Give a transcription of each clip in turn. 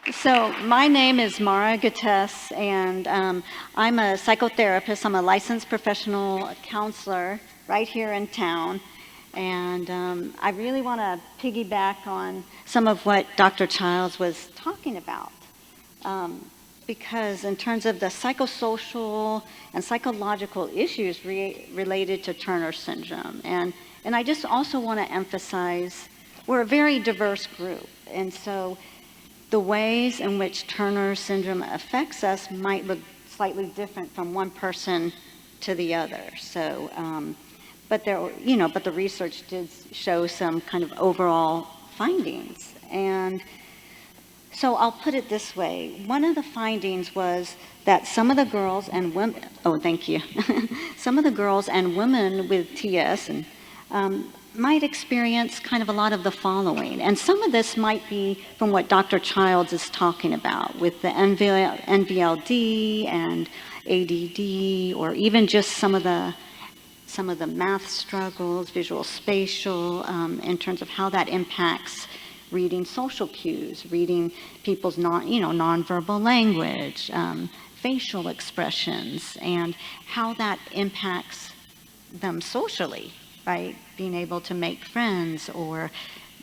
So my name is Mara Gittess, and I'm a psychotherapist. I'm a licensed professional counselor right here in town. And I really want to piggyback on some of what Dr. Childs was talking about. Because in terms of the psychosocial and psychological issues related to Turner syndrome. And I just also want to emphasize we're a very diverse group. And so the ways in which Turner syndrome affects us might look slightly different from one person to the other. So, but the research did show some kind of overall findings. And so I'll put it this way. One of the findings was that some of the girls and women, some of the girls and women with TS might experience kind of a lot of the following. And some of this might be from what Dr. Childs is talking about with the NVLD and ADD, or even just some of the math struggles, visual spatial, in terms of how that impacts reading social cues, reading people's nonverbal language, facial expressions, and how that impacts them socially, right? Being able to make friends or,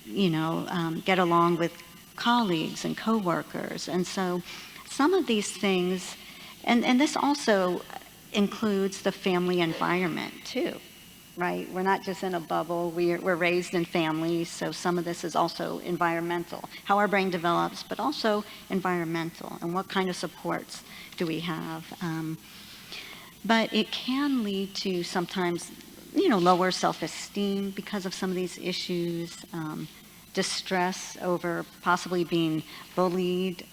get along with colleagues and coworkers. And so some of these things, and this also includes the family environment too, right? We're not just in a bubble, we're raised in families, so some of this is also environmental, how our brain develops, but also environmental, and what kind of supports do we have. But it can lead to sometimes, lower self-esteem because of some of these issues, distress over possibly being bullied,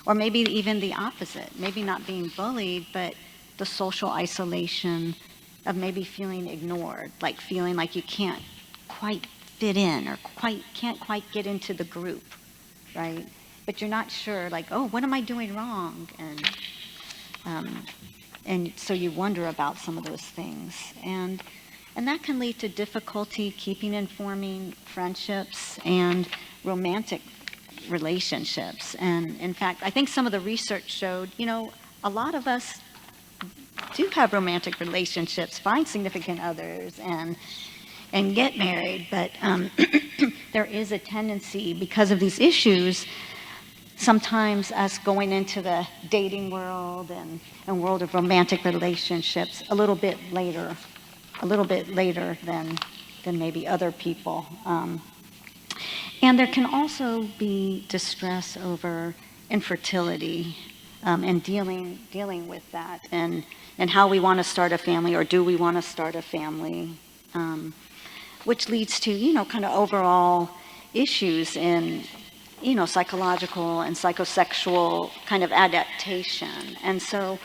or maybe even the opposite, maybe not being bullied, but the social isolation of maybe feeling ignored, like feeling like you can't quite fit in or can't quite get into the group, right? But you're not sure, like, oh, what am I doing wrong? And so you wonder about some of those things. And that can lead to difficulty keeping and forming friendships and romantic relationships. And in fact, I think some of the research showed, a lot of us do have romantic relationships, find significant others, and get married, but there is a tendency, because of these issues, sometimes us going into the dating world and world of romantic relationships a little bit later than maybe other people. And there can also be distress over infertility, and dealing with that, and how we want to start a family, or do we want to start a family, which leads to, kind of overall issues in, psychological and psychosexual kind of adaptation. And so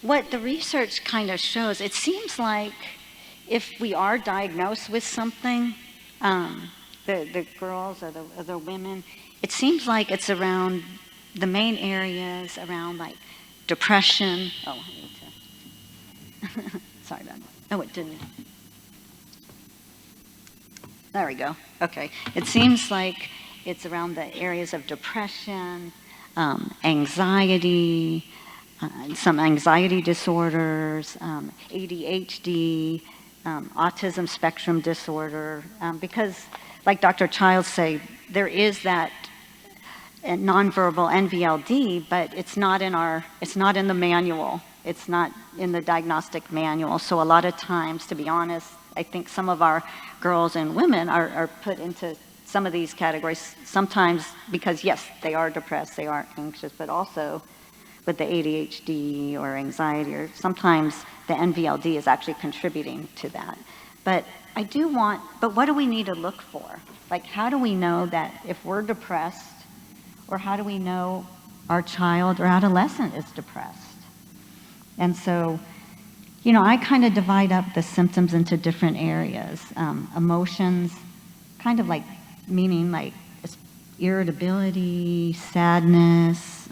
what the research kind of shows, it seems like if we are diagnosed with something, the girls or the women, it seems like it's around the main areas around like depression. Oh, I need to. Sorry about that. Oh, it didn't. There we go. Okay. It seems like it's around the areas of depression, anxiety, some anxiety disorders, ADHD, autism spectrum disorder, because like Dr. Childs say, there is that nonverbal NVLD, but it's not in the manual. It's not in the diagnostic manual. So a lot of times, to be honest, I think some of our girls and women are put into some of these categories, sometimes because, yes, they are depressed, they are anxious, but also with the ADHD or anxiety, or sometimes the NVLD is actually contributing to that. But what do we need to look for? Like, how do we know that if we're depressed, or how do we know our child or adolescent is depressed? And so, I kind of divide up the symptoms into different areas. Emotions, kind of like meaning like irritability, sadness,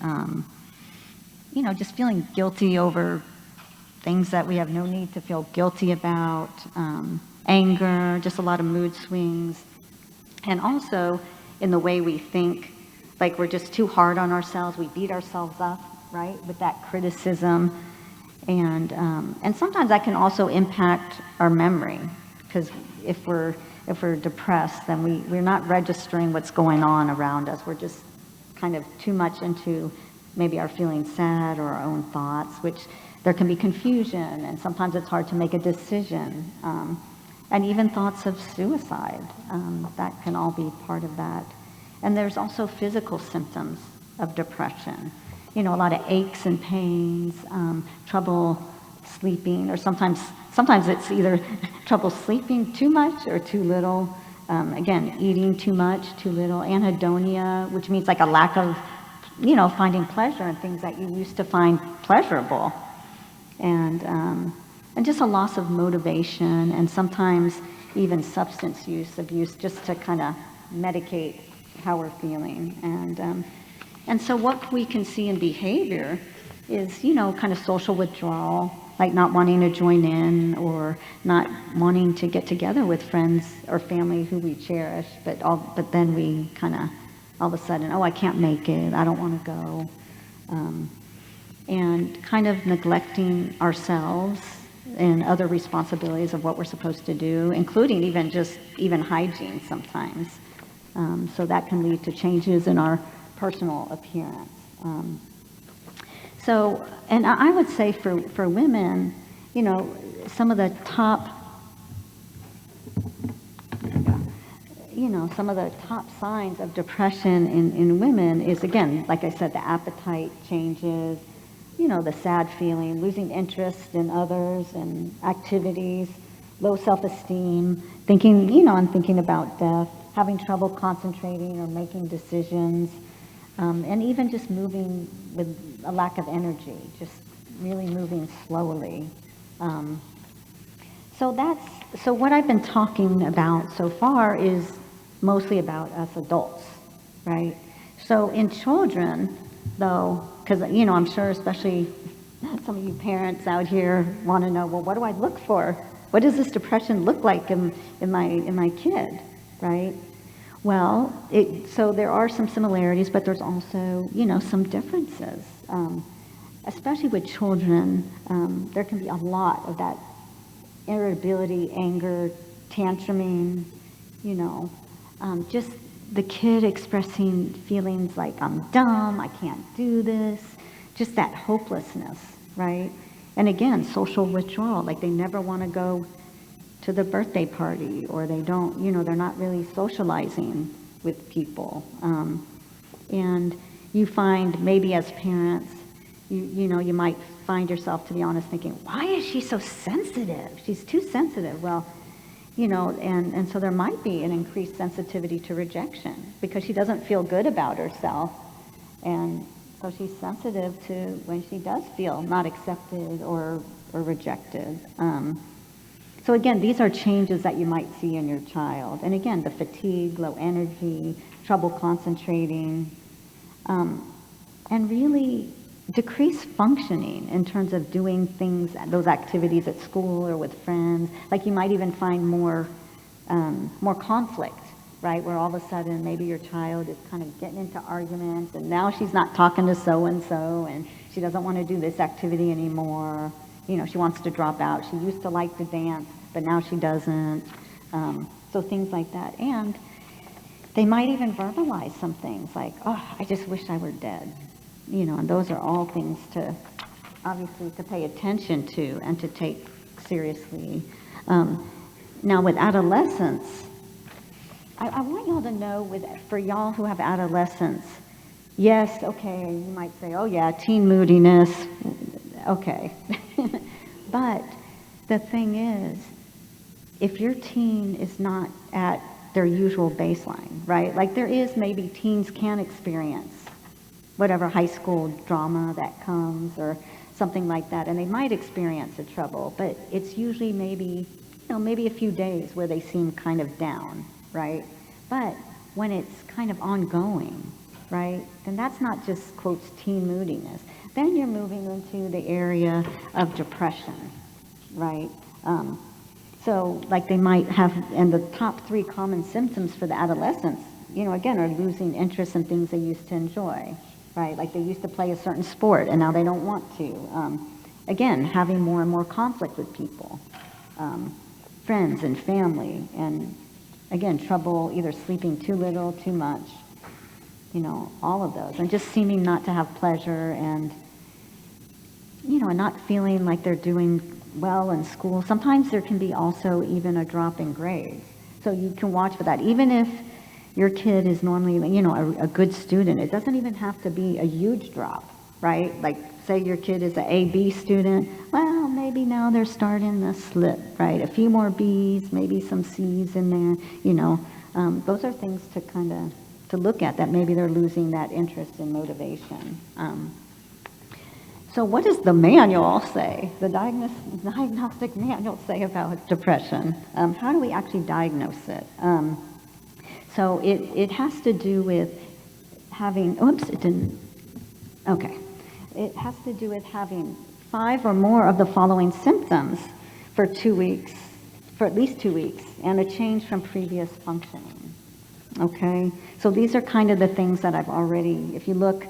just feeling guilty over things that we have no need to feel guilty about, anger, just a lot of mood swings, and also in the way we think, like we're just too hard on ourselves. We beat ourselves up, right, with that criticism. And sometimes that can also impact our memory, because if we're depressed, then we're not registering what's going on around us. We're just kind of too much into maybe our feeling sad or our own thoughts, which there can be confusion, and sometimes it's hard to make a decision. And even thoughts of suicide, that can all be part of that. And there's also physical symptoms of depression. A lot of aches and pains, trouble sleeping, or sometimes it's either trouble sleeping too much or too little. Again, eating too much, too little. Anhedonia, which means like a lack of, finding pleasure in things that you used to find pleasurable. And just a loss of motivation, and sometimes even substance abuse, just to kind of medicate how we're feeling. And so what we can see in behavior is, kind of social withdrawal, like not wanting to join in or not wanting to get together with friends or family who we cherish, but then we kind of all of a sudden, I can't make it, I don't want to go. And kind of neglecting ourselves and other responsibilities of what we're supposed to do, including even hygiene sometimes. So that can lead to changes in our personal appearance. And I would say for women, some of the top signs of depression in women is, again, like I said, the appetite changes, the sad feeling, losing interest in others and activities, low self-esteem, thinking about death, having trouble concentrating or making decisions, and even just moving with a lack of energy, just really moving slowly. So what I've been talking about so far is mostly about us adults, right? So in children, though, because I'm sure especially some of you parents out here want to know, well, what do I look for? What does this depression look like in my kid, right? Well, so there are some similarities, but there's also, some differences. Especially with children, there can be a lot of that irritability, anger, tantruming, just the kid expressing feelings like, I'm dumb, I can't do this, just that hopelessness, right? And again, social withdrawal, like they never want to go to the birthday party, or they don't, they're not really socializing with people. And you find maybe as parents, you might find yourself, to be honest, thinking, why is she so sensitive? She's too sensitive. Well, and so there might be an increased sensitivity to rejection because she doesn't feel good about herself. And so she's sensitive to when she does feel not accepted or rejected. So again, these are changes that you might see in your child. And again, the fatigue, low energy, trouble concentrating, and really decreased functioning in terms of doing things, those activities at school or with friends. Like you might even find more conflict, right? Where all of a sudden maybe your child is kind of getting into arguments, and now she's not talking to so-and-so, and she doesn't want to do this activity anymore. She wants to drop out. She used to like to dance, but now she doesn't. So things like that. And they might even verbalize some things like, I just wish I were dead. And those are all things to, obviously, to pay attention to and to take seriously. Now with adolescents, I want y'all to know, for y'all who have adolescents, yes, okay, you might say, oh yeah, teen moodiness, okay. But the thing is, if your teen is not at their usual baseline, right? Like there is maybe teens can experience whatever high school drama that comes or something like that, and they might experience a trouble, but it's usually maybe a few days where they seem kind of down, right? But when it's kind of ongoing, right, then that's not just, quotes, teen moodiness. Then you're moving into the area of depression, right? So like they might have, and the top 3 common symptoms for the adolescents again, are losing interest in things they used to enjoy, right? Like they used to play a certain sport and now they don't want to. Again, having more and more conflict with people, friends and family, and again, trouble either sleeping too little, too much, all of those, and just seeming not to have pleasure and, and not feeling like they're doing well in school. Sometimes there can be also even a drop in grades. So you can watch for that. Even if your kid is normally, a good student, it doesn't even have to be a huge drop, right? Like say your kid is an A-B student, well, maybe now they're starting to slip, right? A few more B's, maybe some C's in there, those are things to kind of, to look at, that maybe they're losing that interest and motivation. So what does the manual say, the diagnostic manual say about depression? How do we actually diagnose it? So it has to do with having, It has to do with having 5 or more of the following symptoms for 2 weeks, for at least 2 weeks, and a change from previous functioning. Okay? So these are kind of the things that I've already, if you look,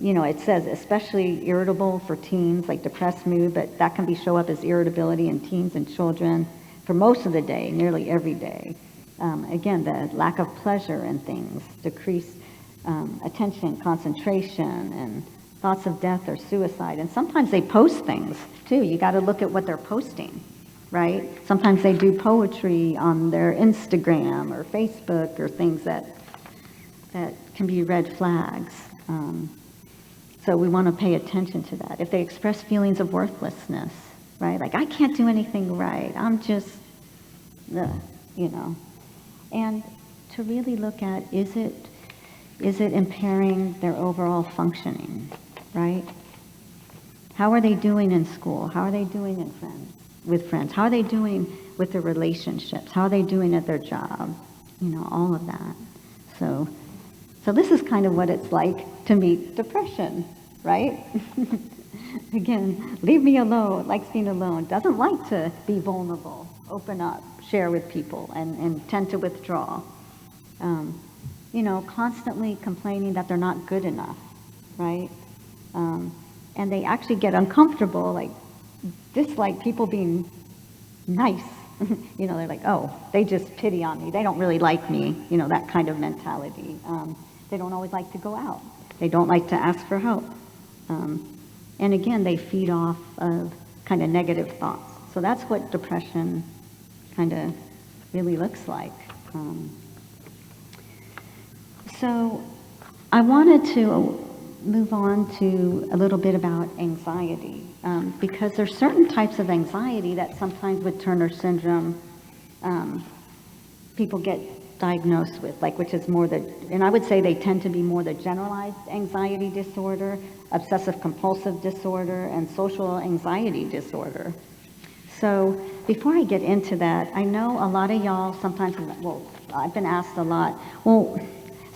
it says especially irritable for teens, like depressed mood, but that can show up as irritability in teens and children for most of the day, nearly every day. Again, the lack of pleasure in things, decreased attention, concentration, and thoughts of death or suicide. And sometimes they post things too. You got to look at what they're posting, right? Sometimes they do poetry on their Instagram or Facebook or things that can be red flags. So we want to pay attention to that. If they express feelings of worthlessness, right? Like, I can't do anything right. I'm just, And to really look at, is it impairing their overall functioning, right? How are they doing in school? How are they doing with friends? How are they doing with their relationships? How are they doing at their job? All of that. So this is kind of what it's like to meet depression, right? Again, leave me alone, likes being alone, doesn't like to be vulnerable, open up, share with people, and tend to withdraw. Constantly complaining that they're not good enough, right? And they actually get uncomfortable, like dislike people being nice. They're like, oh, they just pity on me. They don't really like me, that kind of mentality. They don't always like to go out. They don't like to ask for help. And again, they feed off of kind of negative thoughts. So that's what depression kind of really looks like. So I wanted to move on to a little bit about anxiety, because there's certain types of anxiety that sometimes with Turner syndrome, people get diagnosed with, which is more and I would say they tend to be more the generalized anxiety disorder, obsessive compulsive disorder, and social anxiety disorder. So before I get into that, I know a lot of y'all sometimes, I've been asked a lot,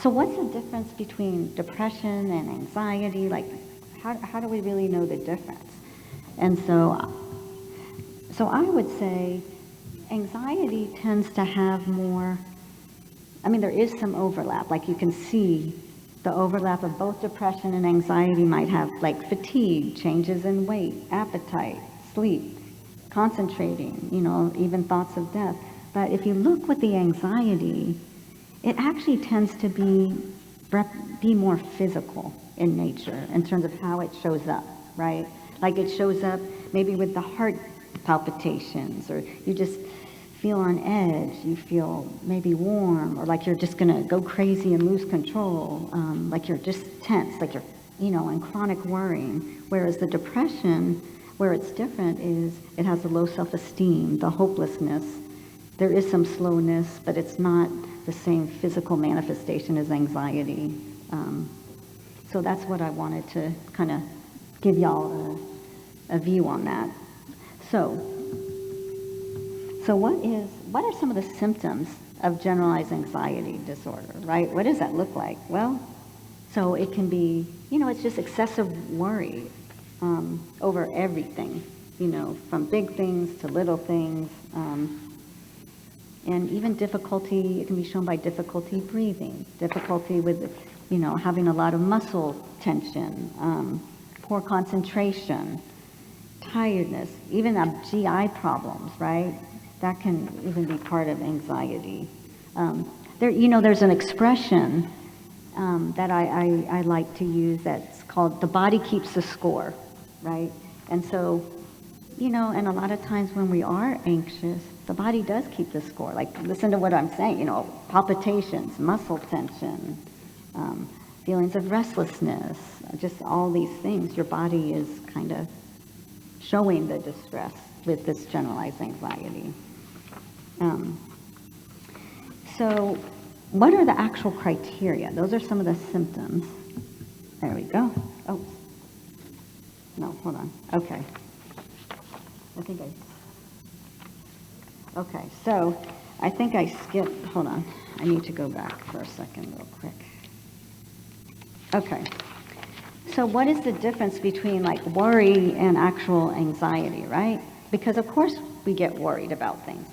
so what's the difference between depression and anxiety? How do we really know the difference? And so I would say anxiety tends to have more, there is some overlap. You can see the overlap of both depression and anxiety might have fatigue, changes in weight, appetite, sleep, concentrating, even thoughts of death. But if you look with the anxiety, it actually tends to be more physical in nature in terms of how it shows up, right? It shows up maybe with the heart palpitations, or you just feel on edge, you feel maybe warm, or you're just going to go crazy and lose control, you're just tense, you're, in chronic worrying. Whereas the depression, where it's different, is it has the low self-esteem, the hopelessness. There is some slowness, but it's not the same physical manifestation as anxiety. So that's what I wanted to kind of give y'all a view on that. So what are some of the symptoms of generalized anxiety disorder, right? What does that look like? Well, so it can be, it's just excessive worry over everything, from big things to little things. And even difficulty, it can be shown by difficulty breathing, difficulty with, having a lot of muscle tension, poor concentration, tiredness, even GI problems, right? That can even be part of anxiety. There's an expression that I like to use that's called "the body keeps the score," right? And so, and a lot of times when we are anxious, the body does keep the score. Like, listen to what I'm saying, palpitations, muscle tension, feelings of restlessness, just all these things. Your body is kind of showing the distress with this generalized anxiety. So what are the actual criteria? Those are some of the symptoms. There we go. Oh, no, hold on. Okay. Okay, so I think I skipped, hold on. I need to go back for a second real quick. Okay. So what is the difference between like worry and actual anxiety, right? Because of course we get worried about things.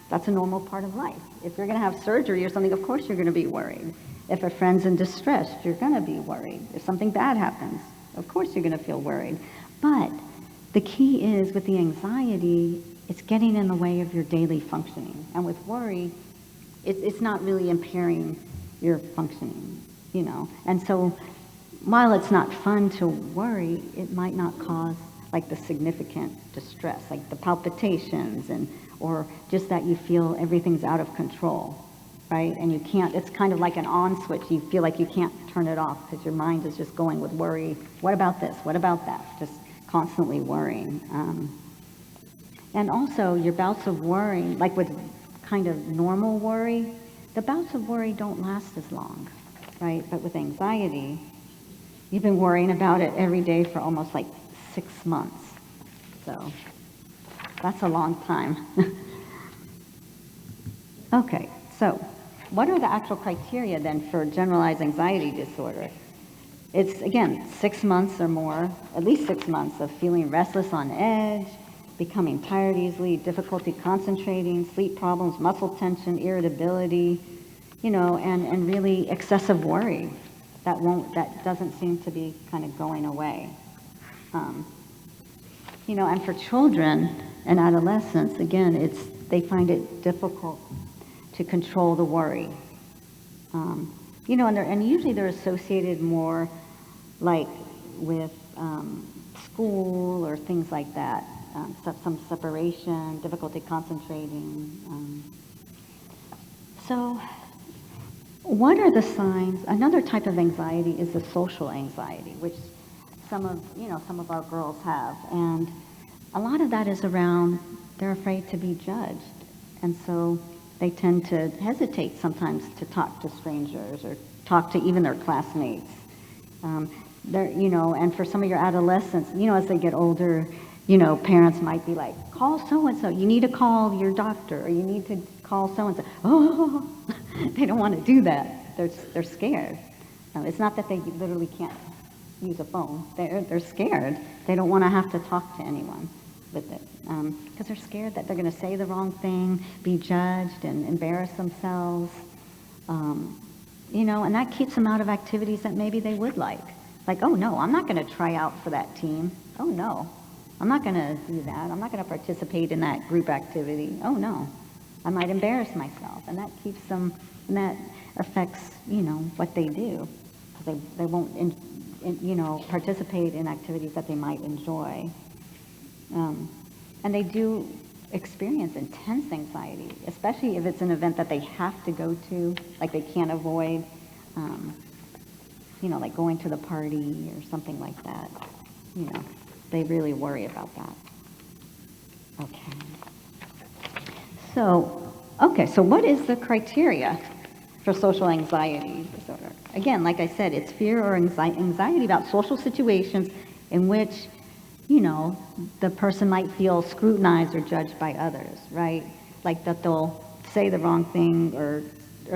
That's a normal part of life. If you're going to have surgery or something, of course you're going to be worried. If a friend's in distress, you're going to be worried. If something bad happens, of course you're going to feel worried. But the key is with the anxiety, it's getting in the way of your daily functioning. And with worry, it's not really impairing your functioning, And so while it's not fun to worry, it might not cause like the significant distress, like the palpitations or just that you feel everything's out of control, right? And you can't, it's kind of like an on switch. You feel like you can't turn it off because your mind is just going with worry. What about this? What about that? Just constantly worrying. And also your bouts of worrying, like with kind of normal worry, the bouts of worry don't last as long, right? But with anxiety, you've been worrying about it every day for almost like 6 months. So that's a long time. Okay, so what are the actual criteria then for generalized anxiety disorder? It's, again, 6 months or more, at least 6 months of feeling restless on edge, becoming tired easily, difficulty concentrating, sleep problems, muscle tension, irritability, and really excessive worry that doesn't seem to be kind of going away. And for children and adolescents, again, they find it difficult to control the worry. And usually they're associated more like with school or things like that, some separation, difficulty concentrating. So what are the signs? Another type of anxiety is the social anxiety, which some of our girls have. And a lot of that is around, they're afraid to be judged. And so they tend to hesitate sometimes to talk to strangers or talk to even their classmates. And for some of your adolescents, as they get older, parents might be like, call so-and-so. You need to call your doctor, or you need to call so-and-so. Oh, they don't want to do that. They're scared. It's not that they literally can't use a phone. They're scared. They don't want to have to talk to anyone with it because they're scared that they're going to say the wrong thing, be judged, and embarrass themselves. And that keeps them out of activities that maybe they would like. Like, oh no, I'm not going to try out for that team. Oh no, I'm not going to do that. I'm not going to participate in that group activity. Oh no, I might embarrass myself. And that keeps them, and that affects, what they do. Because they won't, participate in activities that they might enjoy. And they do experience intense anxiety, especially if it's an event that they have to go to, like they can't avoid, like going to the party or something like that. They really worry about that. Okay. So what is the criteria for social anxiety disorder? Again, like I said, it's fear or anxiety about social situations in which, the person might feel scrutinized or judged by others, right? Like that they'll say the wrong thing or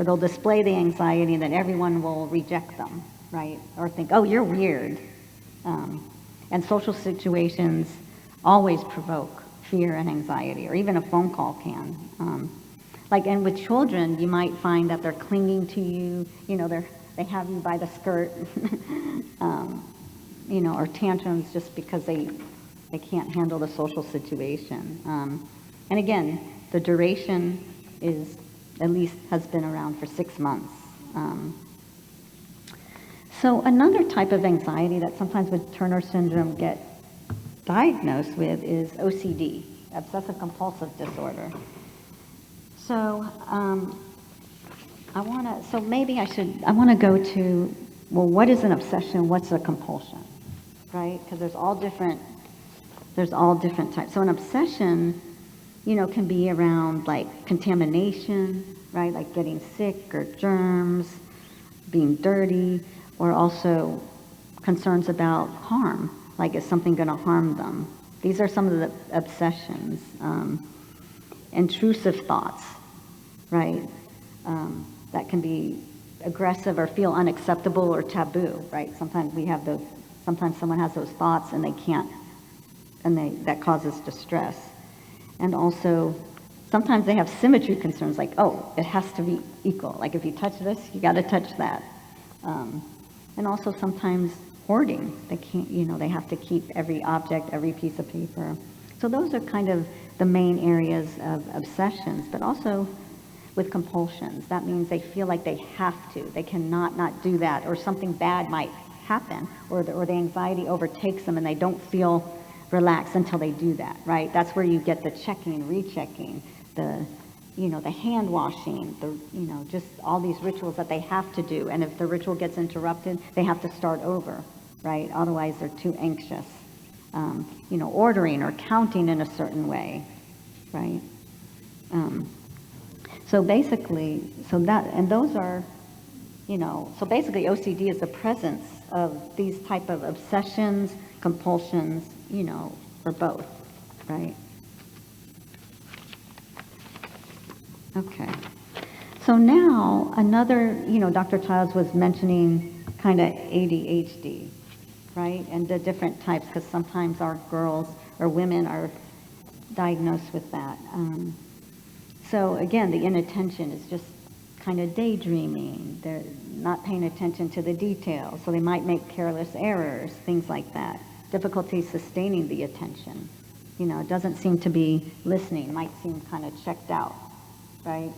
they'll display the anxiety and then everyone will reject them, right? Or think, oh, you're weird. And social situations always provoke fear and anxiety, or even a phone call can. and with children, you might find that they're clinging to you, they have you by the skirt, or tantrums just because they can't handle the social situation. And again, the duration has been around for 6 months. So another type of anxiety that sometimes with Turner syndrome get diagnosed with is OCD, obsessive compulsive disorder. So I want to go to, well, what is an obsession? What's a compulsion, right? Because there's all different types. So an obsession, can be around like contamination, right? Like getting sick or germs, being dirty, or also concerns about harm, like is something going to harm them? These are some of the obsessions. Intrusive thoughts, right? That can be aggressive or feel unacceptable or taboo, right? Sometimes someone has those thoughts and they can't, that causes distress. And also, sometimes they have symmetry concerns, like, oh, it has to be equal. Like if you touch this, you got to touch that. And also sometimes hoarding. They can't, they have to keep every object, every piece of paper. So those are kind of the main areas of obsessions, but also with compulsions. That means they feel like they have to. They cannot not do that, or something bad might happen, or the anxiety overtakes them and they don't feel relaxed until they do that, right? That's where you get the checking, rechecking, the hand washing, just all these rituals that they have to do. And if the ritual gets interrupted, they have to start over, right? Otherwise, they're too anxious. Ordering or counting in a certain way, right? So basically OCD is the presence of these type of obsessions, compulsions, or both, right? Okay. So now another, Dr. Childs was mentioning kind of ADHD, right? And the different types, because sometimes our girls or women are diagnosed with that. So again, the inattention is just kind of daydreaming. They're not paying attention to the details, so they might make careless errors, things like that. Difficulty sustaining the attention. It doesn't seem to be listening, might seem kind of checked out, right?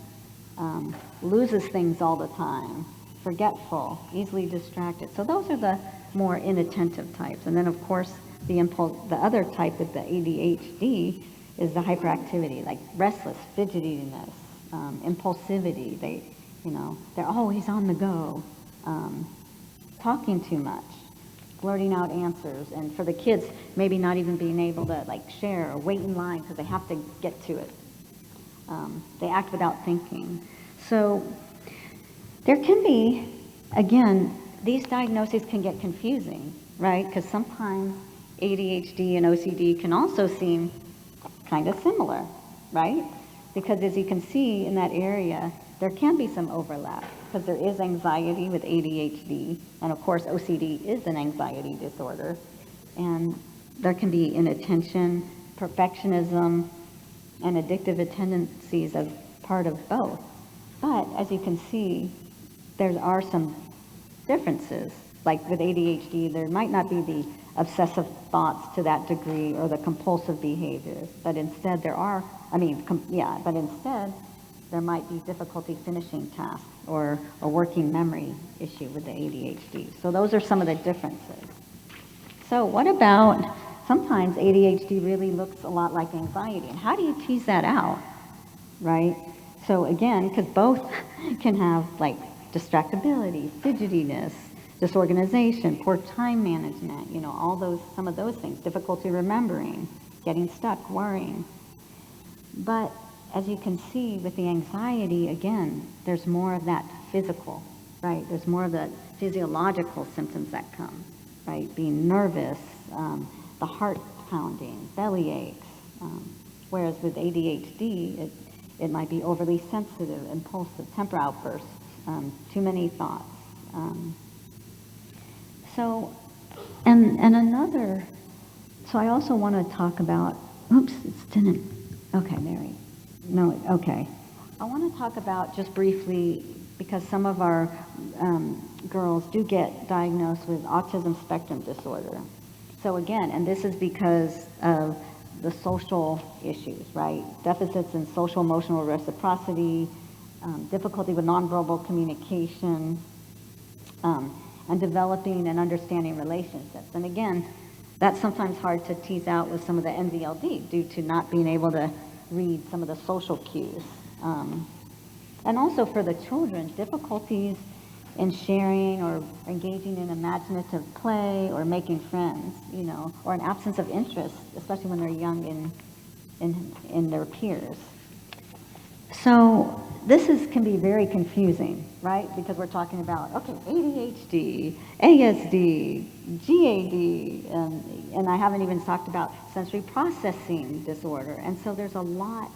Loses things all the time, forgetful, easily distracted. So those are the more inattentive types. And then of course the other type with the ADHD is the hyperactivity, like restless, fidgetiness, impulsivity. They're always on the go, talking too much, blurting out answers, and for the kids, maybe not even being able to share or wait in line because they have to get to it. They act without thinking. So there can be, again, these diagnoses can get confusing, right? Because sometimes ADHD and OCD can also seem kind of similar, right? Because as you can see in that area, there can be some overlap because there is anxiety with ADHD, and of course OCD is an anxiety disorder, and there can be inattention, perfectionism, and addictive tendencies as part of both. But as you can see, there are some differences. Like with ADHD, there might not be the obsessive thoughts to that degree or the compulsive behaviors, but instead there might be difficulty finishing tasks or a working memory issue with the ADHD. So those are some of the differences. So what about, sometimes ADHD really looks a lot like anxiety, and how do you tease that out, right? So again, because both can have distractibility, fidgetiness, disorganization, poor time management, some of those things, difficulty remembering, getting stuck, worrying. But as you can see with the anxiety, again, there's more of that physical, right? There's more of the physiological symptoms that come, right? Being nervous, the heart pounding, belly aches. Whereas with ADHD, it might be overly sensitive, impulsive, temper outbursts, too many thoughts. So I also want to talk about, okay, Mary. No, okay. I want to talk about just briefly, because some of our girls do get diagnosed with autism spectrum disorder. So again, and this is because of the social issues, right? Deficits in social emotional reciprocity, difficulty with nonverbal communication, and developing and understanding relationships. And again, that's sometimes hard to tease out with some of the NVLD due to not being able to read some of the social cues. And also for the children, difficulties in sharing or engaging in imaginative play or making friends, you know, or an absence of interest, especially when they're young in their peers. So this can be very confusing, right? Because we're talking about, okay, ADHD, ASD, GAD, and I haven't even talked about sensory processing disorder. And so there's a lot,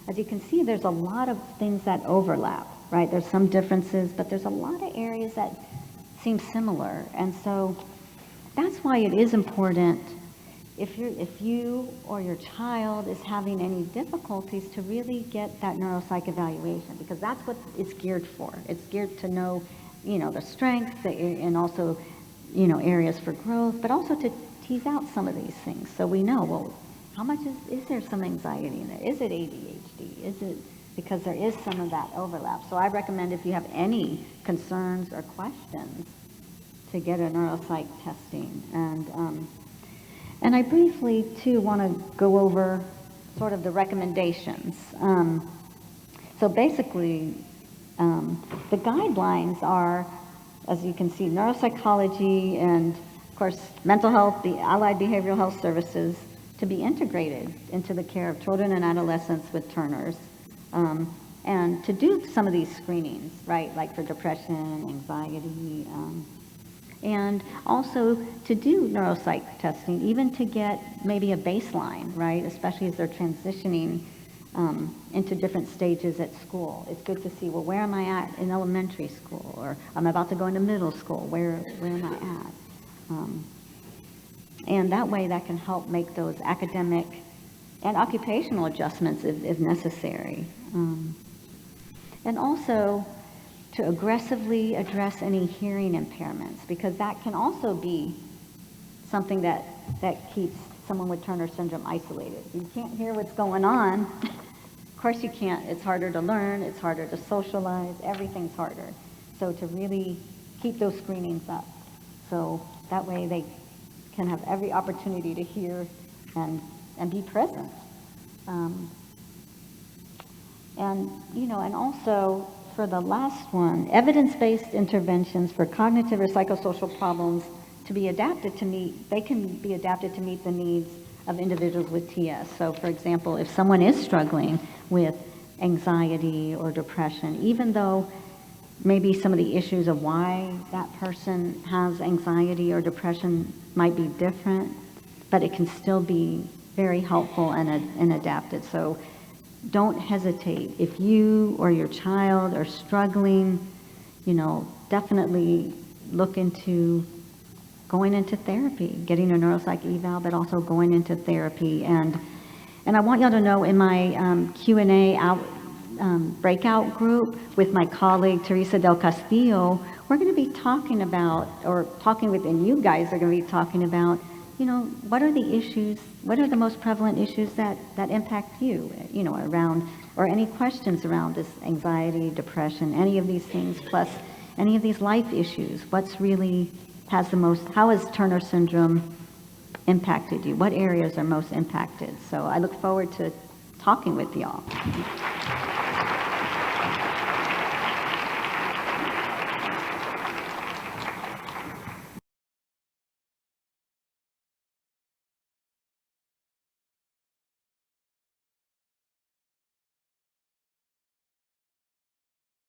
as you can see, there's a lot of things that overlap, right? There's some differences, but there's a lot of areas that seem similar. And so that's why it is important if you or your child is having any difficulties to really get that neuropsych evaluation, because that's what it's geared for. It's geared to know, you know, the strengths and also, you know, areas for growth, but also to tease out some of these things. So we know, well, how much is there some anxiety in there? Is it ADHD? Is it, because there is some of that overlap. So I recommend if you have any concerns or questions to get a neuropsych testing. And I briefly, too, want to go over sort of the recommendations. So basically, the guidelines are, as you can see, neuropsychology and, of course, mental health, the allied behavioral health services to be integrated into the care of children and adolescents with Turner's. And to do some of these screenings, right, like for depression, anxiety, and also to do neuropsych testing, even to get maybe a baseline, right, especially as they're transitioning into different stages at school. It's good to see, well, where am I at in elementary school, or I'm about to go into middle school, where am I at? And that way that can help make those academic and occupational adjustments if necessary. And also to aggressively address any hearing impairments, because that can also be something that keeps someone with Turner syndrome isolated. You can't hear what's going on. Of course you can't. It's harder to learn. It's harder to socialize. Everything's harder. So to really keep those screenings up. So that way they can have every opportunity to hear and be present. And, you know, and also for the last one, evidence-based interventions for cognitive or psychosocial problems to be adapted to meet, they can be adapted to meet the needs of individuals with TS. So for example, if someone is struggling with anxiety or depression, even though maybe some of the issues of why that person has anxiety or depression might be different, but it can still be very helpful and adapted. So don't hesitate. If you or your child are struggling, you know, definitely look into going into therapy, getting a neuropsych eval, but also going into therapy. And I want y'all to know, in my Q&A breakout group with my colleague Teresa del Castillo, we're going to be talking about, or talking with, and you guys are going to be talking about, you know, what are the issues, what are the most prevalent issues that impact you, you know, around, or any questions around this anxiety, depression, any of these things, plus any of these life issues. What's really has the most, how has Turner syndrome impacted you? What areas are most impacted? So I look forward to talking with y'all.